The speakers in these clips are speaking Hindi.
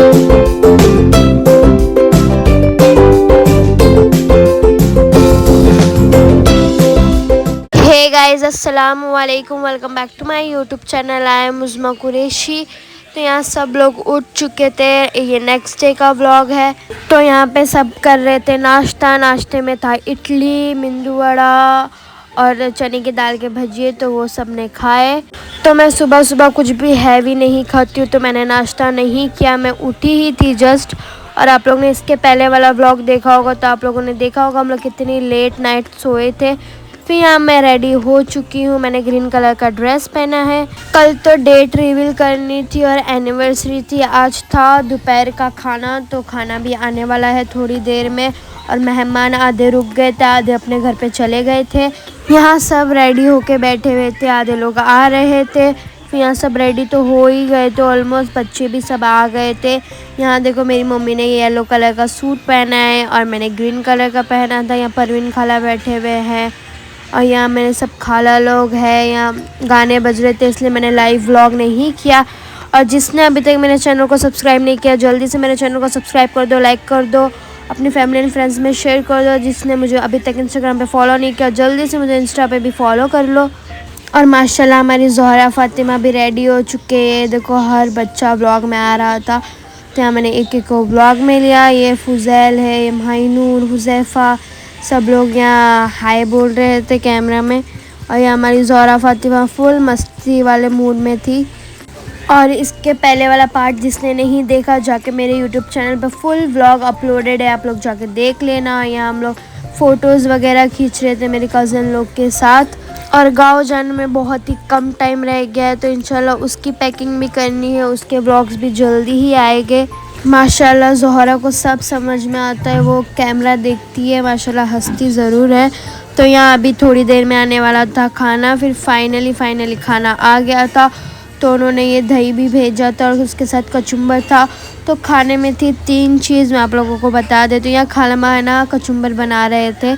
हे गाइस, अस्सलाम वालेकुम, welcome back to my YouTube channel. I am Uzma Qureshi. तो यहाँ सब लोग उठ चुके थे, ये नेक्स्ट डे का व्लॉग है। तो यहाँ पे सब कर रहे थे नाश्ता। नाश्ते में था इडली, मेंदू वड़ा और चने की दाल के भजिए, तो वो सब ने खाए। तो मैं सुबह सुबह कुछ भी हैवी नहीं खाती हूँ, तो मैंने नाश्ता नहीं किया, मैं उठी ही थी जस्ट। और आप लोगों ने इसके पहले वाला व्लॉग देखा होगा, तो आप लोगों ने देखा होगा हम लोग कितनी लेट नाइट सोए थे। फिर यहाँ मैं रेडी हो चुकी हूँ, मैंने ग्रीन कलर का ड्रेस पहना है। कल तो डेट रिवील करनी थी और एनिवर्सरी थी। आज था दोपहर का खाना, तो खाना भी आने वाला है थोड़ी देर में। और मेहमान आधे रुक गए थे, आधे अपने घर पे चले गए थे। यहाँ सब रेडी होके बैठे हुए थे, आधे लोग आ रहे थे। फिर यहाँ सब रेडी तो हो ही गए थे ऑलमोस्ट, बच्चे भी सब आ गए थे। यहाँ देखो मेरी मम्मी ने येलो कलर का सूट पहना है और मैंने ग्रीन कलर का पहना था। यहाँ परवीन खाला बैठे हुए हैं और यहाँ मेरे सब खाला लोग हैं। यहाँ गाने बज रहे थे, इसलिए मैंने लाइव व्लॉग नहीं किया। और जिसने अभी तक मेरे चैनल को सब्सक्राइब नहीं किया, जल्दी से मेरे चैनल को सब्सक्राइब कर दो, लाइक कर दो, अपनी फैमिली एंड फ्रेंड्स में शेयर कर दो। जिसने मुझे अभी तक इंस्टाग्राम पे फॉलो नहीं किया, जल्दी से मुझे इंस्टा पे भी फॉलो कर लो। और माशाल्लाह हमारी ज़ोहरा फ़ातिमा भी रेडी हो चुके हैं। देखो हर बच्चा व्लॉग में आ रहा था, तो यहाँ मैंने एक एक को व्लॉग में लिया। ये फुज़ैल है, ये माहिनूर, हुज़ैफ़ा, सब लोग यहाँ हाय बोल रहे थे कैमरा में। और ये हमारी ज़ोहरा फ़ातिमा फुल मस्ती वाले मूड में थी। और इसके पहले वाला पार्ट जिसने नहीं देखा, जाके मेरे यूट्यूब चैनल पर फुल व्लॉग अपलोडेड है, आप लोग जाके देख लेना। यहाँ हम लोग फ़ोटोज़ वगैरह खींच रहे थे मेरे कज़न लोग के साथ। और गांव जाने में बहुत ही कम टाइम रह गया है, तो इंशाल्लाह उसकी पैकिंग भी करनी है, उसके व्लॉग्स भी जल्दी ही आएंगे। माशाल्लाह ज़ोहरा को सब समझ में आता है, वो कैमरा देखती है, माशाल्लाह हंसती ज़रूर है। तो यहाँ अभी थोड़ी देर में आने वाला था खाना। फिर फाइनली खाना आ गया था। तो उन्होंने ये दही भी भेजा था और उसके साथ कचुम्बर था। तो खाने में थी 3 चीज़, मैं आप लोगों को बता देती हूँ। यहाँ खाला है ना कचुम्बर बना रहे थे।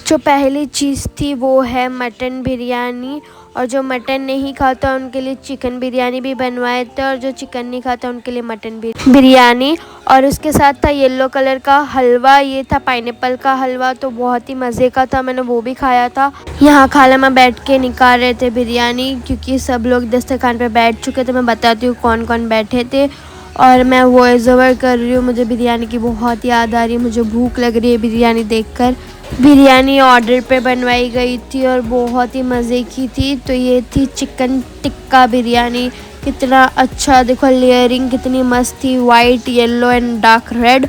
जो पहली चीज़ थी वो है मटन बिरयानी, और जो मटन नहीं खाता उनके लिए चिकन बिरयानी भी बनवाए थे, और जो चिकन नहीं खाता उनके लिए मटन बिरयानी। और उसके साथ था येलो कलर का हलवा, ये था पाइनएप्पल का हलवा, तो बहुत ही मज़े का था, मैंने वो भी खाया था। यहाँ खाला बैठ के निकाल रहे थे बिरयानी, क्योंकि सब लोग दस्तरखान पे बैठ चुके थे। मैं बताती हूँ कौन कौन बैठे थे। और मैं वॉइस ओवर कर रही हूँ, मुझे बिरयानी की बहुत याद आ रही है, मुझे भूख लग रही है बिरयानी देखकर। बिरयानी ऑर्डर पे बनवाई गई थी और बहुत ही मज़े की थी। तो ये थी चिकन टिक्का बिरयानी, कितना अच्छा, देखो लेयरिंग कितनी मस्त थी, white, yellow and dark red.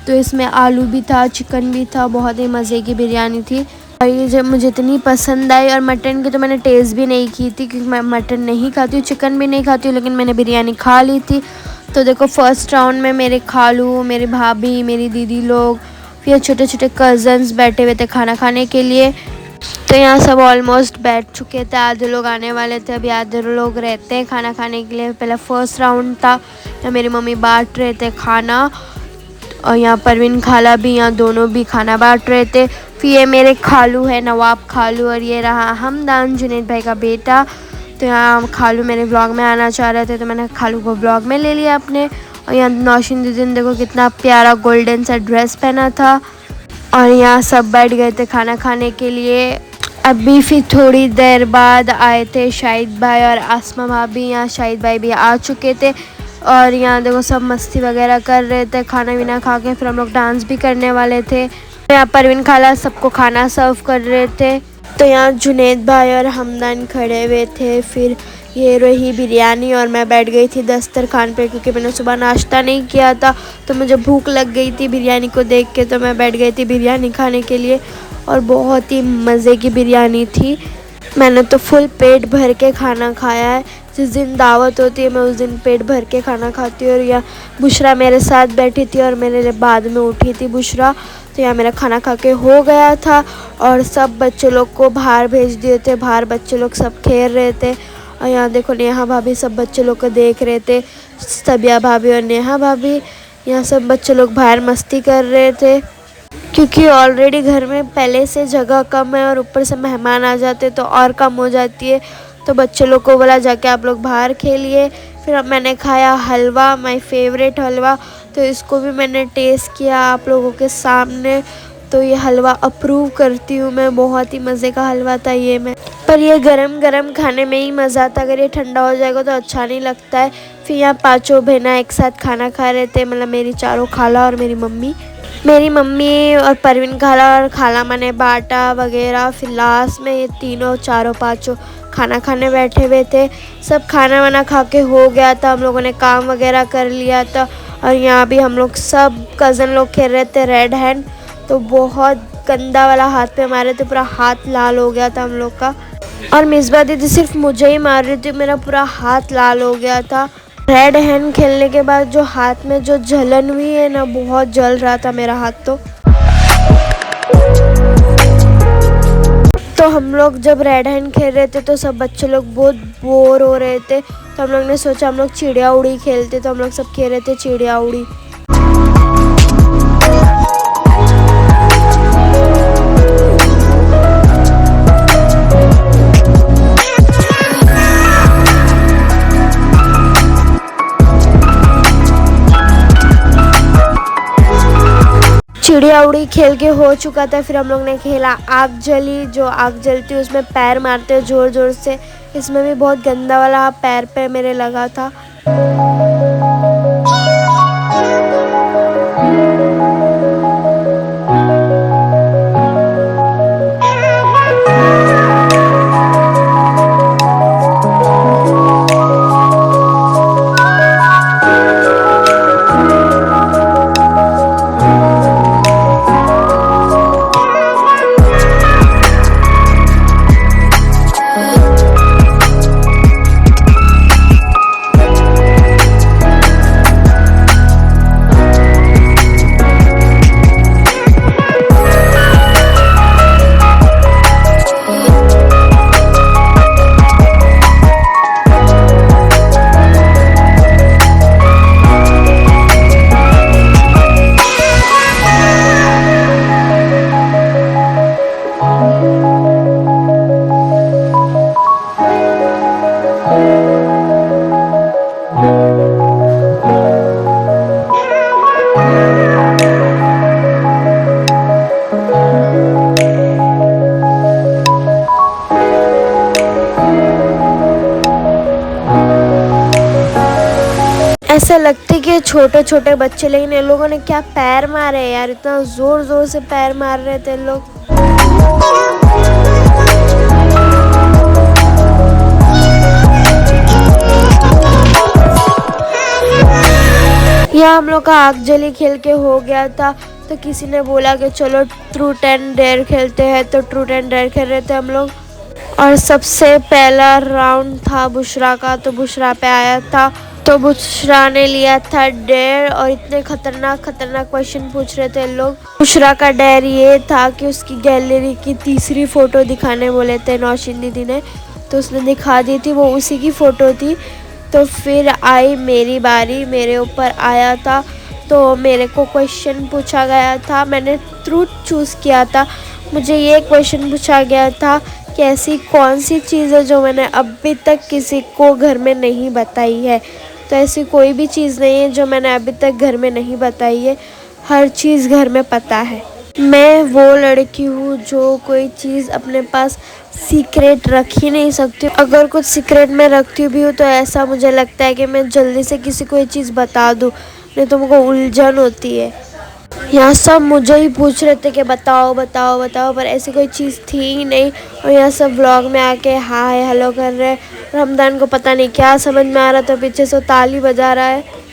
तो इसमें आलू भी था, चिकन भी था, बहुत ही मज़े की बिरयानी थी। और ये जब मुझे इतनी पसंद आई। और मटन की तो मैंने टेस्ट भी नहीं की थी, क्योंकि मैं मटन नहीं खाती हूँ, चिकन भी नहीं खाती हूँ, लेकिन मैंने बिरयानी खा ली थी। तो देखो फर्स्ट राउंड में मेरे खालू, मेरी भाभी, मेरी दीदी लोग, फिर छोटे छोटे कज़न्स बैठे हुए थे खाना खाने के लिए। तो यहाँ सब ऑलमोस्ट बैठ चुके थे, आधे लोग आने वाले थे, अभी आधे लोग रहते हैं खाना खाने के लिए। पहला फर्स्ट राउंड था, यहाँ मेरी मम्मी बांट रहे थे खाना, और यहाँ परवीन खाला भी, यहाँ दोनों भी खाना बांट रहे थे। फिर ये मेरे खालू है, नवाब खालू, और ये रहा हमदान, जुनैद भाई का बेटा। तो यहाँ खालू मेरे व्लॉग में आना चाह रहे थे, तो मैंने खालू को व्लॉग में ले लिया अपने। और यहाँ नौशीन दीदी ने देखो कितना प्यारा गोल्डन सा ड्रेस पहना था। और यहाँ सब बैठ गए थे खाना खाने के लिए। अभी फिर थोड़ी देर बाद आए थे शाहिद भाई और आसमा भाभी, यहाँ शाहिद भाई भी आ चुके थे। और यहाँ देखो सब मस्ती वगैरह कर रहे थे, खाना वीना खा के फिर हम लोग डांस भी करने वाले थे। यहाँ परवीन खाला सबको खाना सर्व कर रहे थे। तो यहाँ जुनैद भाई और हमदान खड़े हुए थे। फिर ये रही बिरयानी, और मैं बैठ गई थी दस्तरखान पे, क्योंकि मैंने सुबह नाश्ता नहीं किया था, तो मुझे भूख लग गई थी बिरयानी को देख के। तो मैं बैठ गई थी बिरयानी खाने के लिए, और बहुत ही मज़े की बिरयानी थी। मैंने तो फुल पेट भर के खाना खाया है। जिस दिन दावत होती है मैं उस दिन पेट भर के खाना खाती हूँ। और यहाँ बुशरा मेरे साथ बैठी थी और मेरे बाद में उठी थी बुशरा। तो यहाँ मेरा खाना खा के हो गया था, और सब बच्चे लोग को बाहर भेज दिए थे, बाहर बच्चे लोग सब खेल रहे थे। और यहाँ देखो नेहा भाभी सब बच्चे लोग को देख रहे थे, सबिया भाभी और नेहा भाभी। यहाँ सब बच्चे लोग बाहर मस्ती कर रहे थे, क्योंकि ऑलरेडी घर में पहले से जगह कम है और ऊपर से मेहमान आ जाते तो और कम हो जाती है। तो बच्चे लोग को बोला जाके आप लोग बाहर खेलिए। फिर अब मैंने खाया हलवा, माय फेवरेट हलवा। तो इसको भी मैंने टेस्ट किया आप लोगों के सामने। तो ये हलवा अप्रूव करती हूँ मैं, बहुत ही मज़े का हलवा था ये। मैं पर ये गरम गरम खाने में ही मज़ा आता, अगर ये ठंडा हो जाएगा तो अच्छा नहीं लगता है। फिर यहाँ पांचों बहना एक साथ खाना खा रहे थे, मतलब मेरी चारों खाला और मेरी मम्मी और परवीन खाला और खाला माने बाटा वगैरह। फिर लास्ट में ये तीनों चारों पाँचों खाना खाने बैठे हुए थे। सब खाना वाना खा के हो गया था, हम लोगों ने काम वगैरह कर लिया था। और यहाँ भी हम लोग सब कज़न लोग खेल रहे थे रेड हैंड। तो बहुत गंदा वाला हाथ पे मारे थे, पूरा हाथ लाल हो गया था हम लोग का। और मिसबा दीदी सिर्फ मुझे ही मार रही थी, मेरा पूरा हाथ लाल हो गया था। रेड हैंड खेलने के बाद जो हाथ में जो जलन हुई है ना, बहुत जल रहा था मेरा हाथ। तो हम लोग जब रेड हैंड खेल रहे थे तो सब बच्चे लोग बहुत बोर हो रहे थे। तो हम लोग ने सोचा हम लोग चिड़िया उड़ी खेलते। तो हम लोग सब खेल रहे थे चिड़िया उड़ी। चिड़िया उड़ी खेल के हो चुका था। फिर हम लोग ने खेला आग जली। जो आग जलती है उसमें पैर मारते हैं ज़ोर ज़ोर से। इसमें भी बहुत गंदा वाला पैर पे मेरे लगा था। ऐसा लगता है कि छोटे छोटे बच्चे, लेकिन इन लोगों ने क्या पैर मारे यार, इतना जोर जोर से पैर मार रहे थे लोग। यहाँ हम लोग का आग जली खेल के हो गया था। तो किसी ने बोला कि चलो ट्रूथ एंड डेयर खेलते हैं। तो ट्रूथ एंड डेयर खेल रहे थे हम लोग। और सबसे पहला राउंड था बुशरा का। तो बुशरा पे आया था। तो बुशरा ने लिया था डेयर। और इतने खतरनाक खतरनाक क्वेश्चन पूछ रहे थे लोग। बुशरा का डेयर ये था कि उसकी गैलरी की तीसरी फ़ोटो दिखाने बोले थे नौशीन दीदी ने। तो उसने दिखा दी थी, वो उसी की फ़ोटो थी। तो फिर आई मेरी बारी, मेरे ऊपर आया था। तो मेरे को क्वेश्चन पूछा गया था, मैंने ट्रूथ चूज़ किया था। मुझे ये क्वेश्चन पूछा गया था कि ऐसी कौन सी चीज़ है जो मैंने अभी तक किसी को घर में नहीं बताई है। तो ऐसी कोई भी चीज़ नहीं है जो मैंने अभी तक घर में नहीं बताई है, हर चीज़ घर में पता है। मैं वो लड़की हूँ जो कोई चीज़ अपने पास सीक्रेट रख ही नहीं सकती। अगर कुछ सीक्रेट में रखती भी हूँ तो ऐसा मुझे लगता है कि मैं जल्दी से किसी को ये चीज़ बता दूँ, नहीं तो मुझको उलझन होती है। यहाँ सब मुझे ही पूछ रहे थे कि बताओ बताओ बताओ, पर ऐसी कोई चीज़ थी ही नहीं। और यहाँ सब व्लॉग में आके हाय हेलो कर रहे हैं। रमदान को पता नहीं क्या समझ में आ रहा था, पीछे से ताली बजा रहा है।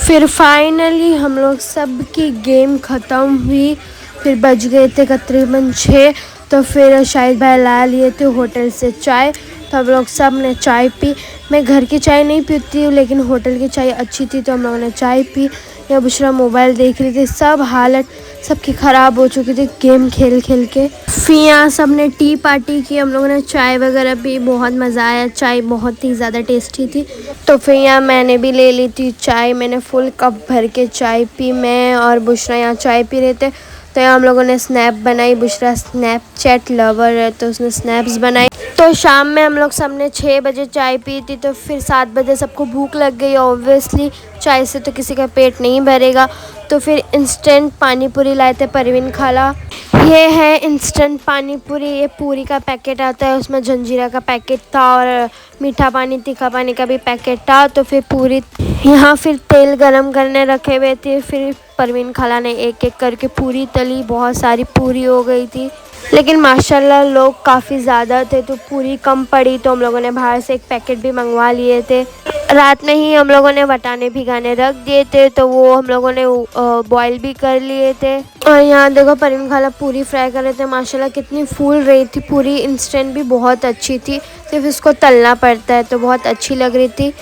फिर फाइनली हम लोग सब की गेम ख़त्म हुई। फिर बज गए थे तकरीबन 6। तो फिर शाहिद भाई ला लिए थे होटल से चाय। तो हम लोग सब ने चाय पी। मैं घर की चाय नहीं पीती हूँ, लेकिन होटल की चाय अच्छी थी तो हम लोगों ने चाय पी। या बुशरा मोबाइल देख रही थी। सब हालत सबकी ख़राब हो चुकी थी गेम खेल खेल के। फिर यहाँ सब ने टी पार्टी की, हम लोगों ने चाय वगैरह पी, बहुत मज़ा आया। चाय बहुत ही ज़्यादा टेस्टी थी। तो फिर यहाँ मैंने भी ले ली थी चाय। मैंने फुल कप भर के चाय पी। मैं और बुशरा यहाँ चाय पी रहे थे। तो यहाँ हम लोगों ने स्नैप बनाई। बुशरा स्नैपचैट लवर है तो उसने स्नैप्स बनाई। तो शाम में हम लोग सब ने 6 बजे चाय पी थी। तो फिर 7 बजे सबको भूख लग गई। ऑब्वियसली चाय से तो किसी का पेट नहीं भरेगा। तो फिर इंस्टेंट पानी पूरी लाए थे परवीन खाला। ये है इंस्टेंट पानी पूरी। ये पूरी का पैकेट आता है, उसमें जंजीरा का पैकेट था और मीठा पानी तीखा पानी का भी पैकेट था। तो फिर पूरी यहाँ फिर तेल गरम करने रखे हुए थे। फिर परवीन खाला ने एक एक करके पूरी तली। बहुत सारी पूरी हो गई थी, लेकिन माशाल्लाह लोग काफ़ी ज़्यादा थे तो पूरी कम पड़ी। तो हम लोगों ने बाहर से एक पैकेट भी मंगवा लिए थे। रात में ही हम लोगों ने वटाने भिगाने रख दिए थे तो वो हम लोगों ने बॉईल भी कर लिए थे। और यहाँ देखो परवीन खाला पूरी फ्राई कर रहे थे। माशाल्लाह कितनी फूल रही थी पूरी। इंस्टेंट भी बहुत अच्छी थी, सिर्फ इसको तलना पड़ता है तो बहुत अच्छी लग रही थी।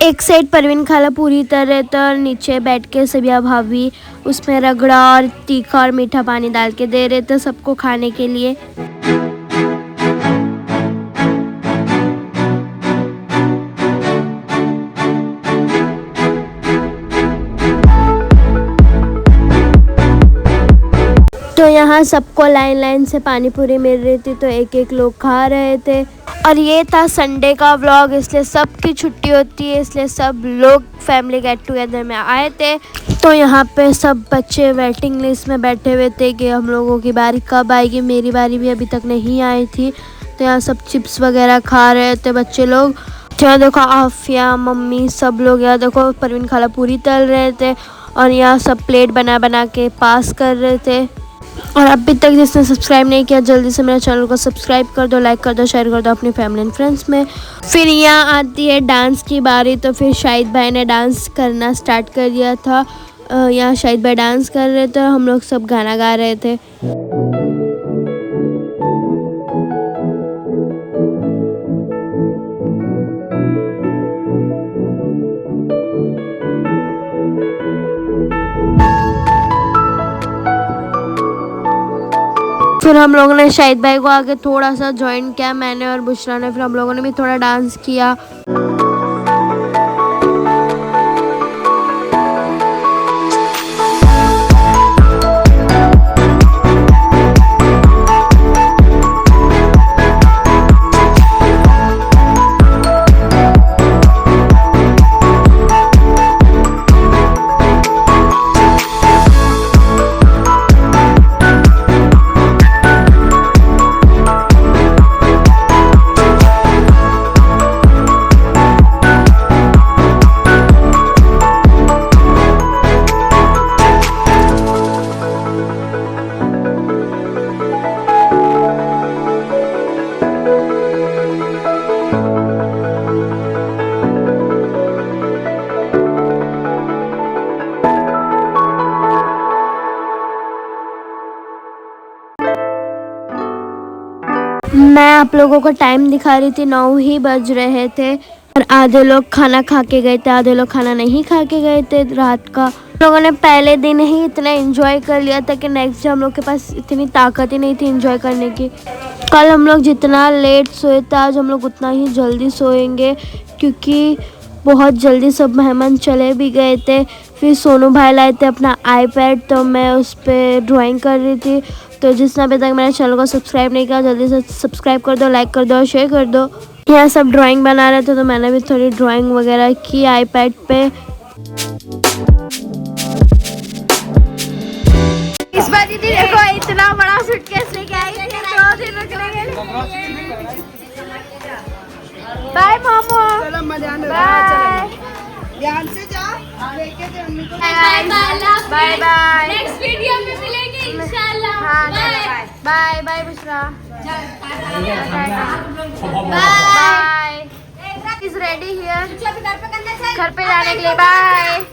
एक साइड परवीन खाला पूरी तल रहे थे और नीचे बैठ के सबिया भाभी उसमें रगड़ा और तीखा और मीठा पानी डाल के दे रहे थे सबको खाने के लिए। तो यहाँ सबको लाइन लाइन से पानी पूरी मिल रही थी तो एक एक लोग खा रहे थे। और ये था संडे का व्लॉग, इसलिए सबकी छुट्टी होती है इसलिए सब लोग फैमिली गेट टुगेदर में आए थे। तो यहाँ पे सब बच्चे वेटिंग लिस्ट में बैठे हुए थे कि हम लोगों की बारी कब आएगी। मेरी बारी भी अभी तक नहीं आई थी। तो यहाँ सब चिप्स वगैरह खा रहे थे बच्चे लोग। तो यहाँ देखो आफिया मम्मी सब लोग, यहाँ देखो परवीन खाला पूरी तल रहे थे और यहाँ सब प्लेट बना बना के पास कर रहे थे। और अभी तक जिसने सब्सक्राइब नहीं किया जल्दी से मेरे चैनल को सब्सक्राइब कर दो, लाइक कर दो, शेयर कर दो अपनी फैमिली एंड फ्रेंड्स में। फिर यहाँ आती है डांस की बारी। तो फिर शाहिद भाई ने डांस करना स्टार्ट कर दिया था। यहाँ शाहिद भाई डांस कर रहे थे और हम लोग सब गाना गा रहे थे। फिर हम लोगों ने शाहिद भाई को आगे थोड़ा सा ज्वाइन किया, मैंने और बुशरा ने। फिर हम लोगों ने भी थोड़ा डांस किया। मैं आप लोगों को टाइम दिखा रही थी, 9 ही बज रहे थे और आधे लोग खाना खा के गए थे, आधे लोग खाना नहीं खा के गए थे रात का। हम लोगों ने पहले दिन ही इतना एंजॉय कर लिया था कि नेक्स्ट डे हम लोग के पास इतनी ताकत ही नहीं थी एंजॉय करने की। कल हम लोग जितना लेट सोए थे आज हम लोग उतना ही जल्दी सोएंगे, क्योंकि बहुत जल्दी सब मेहमान चले भी गए थे। फिर सोनू भाई लाए थे अपना आईपैड तो मैं उस पर ड्राइंग कर रही थी। तो जिसने अभी तक मेरे चैनल को सब्सक्राइब नहीं किया जल्दी से सब्सक्राइब कर दो, लाइक कर दो और शेयर कर दो। यहाँ सब ड्राइंग बना रहे थे तो मैंने भी थोड़ी ड्राइंग वगैरह की आईपैड पे। इस बार दीदी देखो इतना बड़ा सूटकेस लेके आई थी तो बाय मोमो, बाय। ध्यान से जा, लेके जा मम्मी को। Bye bye. नेक्स्ट वीडियो में मिलेंगे इंशाल्लाह। हाँ bye bye bye Bushra, bye. Is ready here, घर घर पे जाने के लिए बाय। पे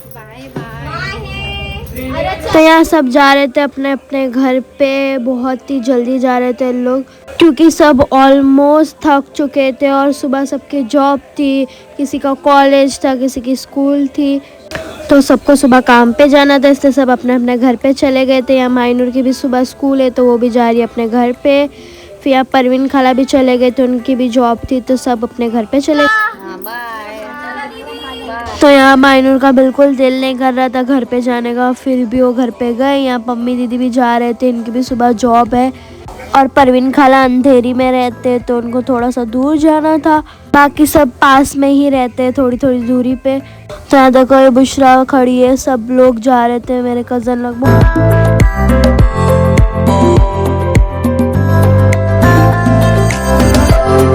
तो यहाँ सब जा रहे थे अपने अपने घर पे, बहुत ही जल्दी जा रहे थे लोग क्योंकि सब ऑलमोस्ट थक चुके थे और सुबह सबकी जॉब थी, किसी का कॉलेज था, किसी की स्कूल थी, तो सबको सुबह काम पे जाना था, इसलिए सब अपने अपने घर पे चले गए थे। यहाँ माइनूर की भी सुबह स्कूल है तो वो भी जा रही है अपने घर पे। फिर यहाँ परवीन खाला भी चले गए थे, उनकी भी जॉब थी तो सब अपने घर पे चले। तो यहाँ माइनूर का बिल्कुल दिल नहीं कर रहा था घर पे जाने का, फिर भी वो घर पे गए। यहाँ पम्मी दीदी भी जा रहे थे, इनकी भी सुबह जॉब है और परवीन खाला अंधेरी में रहते तो उनको थोड़ा सा दूर जाना था, बाकी सब पास में ही रहते थोड़ी थोड़ी दूरी पे। तो यहाँ देखो ये बुशरा खड़ी है, सब लोग जा रहे थे, मेरे कज़न लोग।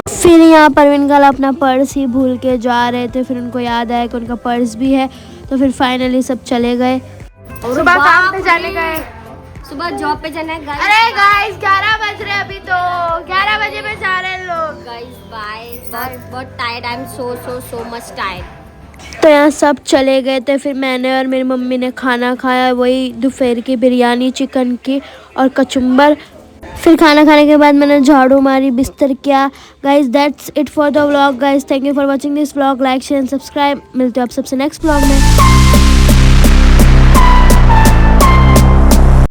फिर यहाँ परवीन खाला अपना पर्स ही भूल के जा रहे थे, फिर उनको याद आया कि उनका पर्स भी है, तो फिर फाइनली सब चले गए। सुबह काम पे जाने गए, सुबह जॉब पे जाना है। अरे गाइस 11 बज रहे अभी, तो 11 बजे में जा रहे हैं लोग। गाइस बाय, बहुत tired, I am so much tired. तो यहाँ सब चले गए थे, फिर मैंने और मेरी मम्मी ने खाना खाया, वही दोपहर की बिरयानी चिकन की और कचुम्बर। फिर खाना खाने के बाद मैंने झाड़ू मारी, बिस्तर किया। Guys that's it for the vlog. Guys thank you for watching this vlog, like share and subscribe. मिलते हो आप सबसे नेक्स्ट व्लॉग में।